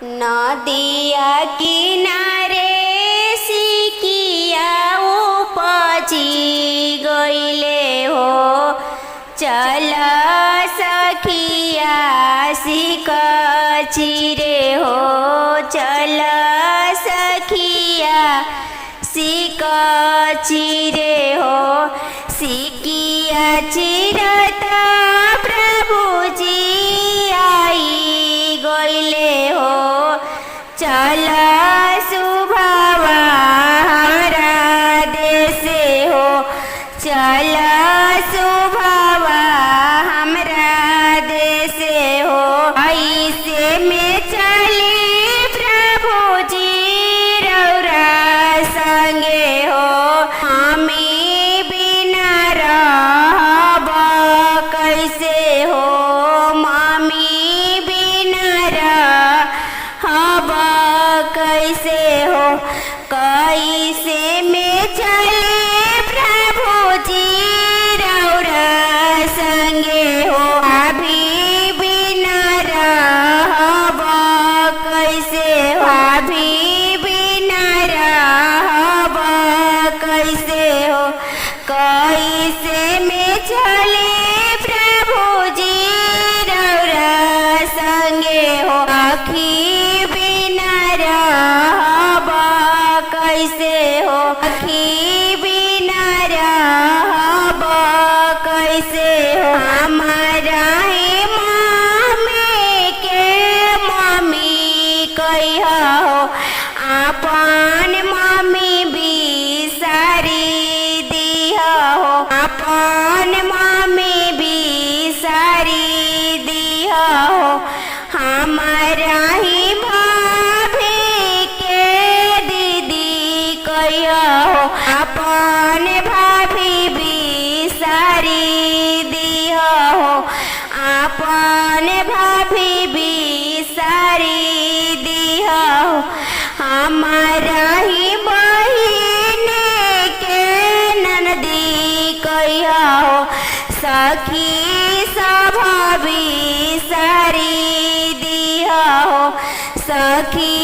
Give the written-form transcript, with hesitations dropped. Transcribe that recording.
नदिया किनारे सिकिया उपजी गइले हो। चल सखिया सिकची रे हो। चल सखिया सिकची रे हो। सिकिया चिरता प्रभुजी आई गइले हो। चल सुभावा हमारा देश हो। चल सुभावा हमारा देश हो। ऐसे में चली प्रभुजी रौरा संगे हो। हमी बिना रहब कैसे हो। मम्मी बिना रहब कैसे हो। कैसे में चले प्रभुजी रौरा संगे हो। अभी बिना रहब कैसे हो। अभी बिना रहब कैसे हो। कैसे में चले प्रभुजी रौरा संगे हो। आखी बिना रहब कैसे हो। आखी बिना रहब कैसे हो। हमारा ही मम्मी के मम्मी कहिया हो। अपन मम्मी बिसारी दिया हो। अपन मम्मी बिसारी दिया हो। हमारा ही भाभी के दीदी कहिया हो। अपन भाभी बिसारी दिया हो। अपन भाभी बिसारी दिया हो। हमारा ही बहिन के ननदी कहिया हो। सखी सभा बिसारी दिया हो। सखी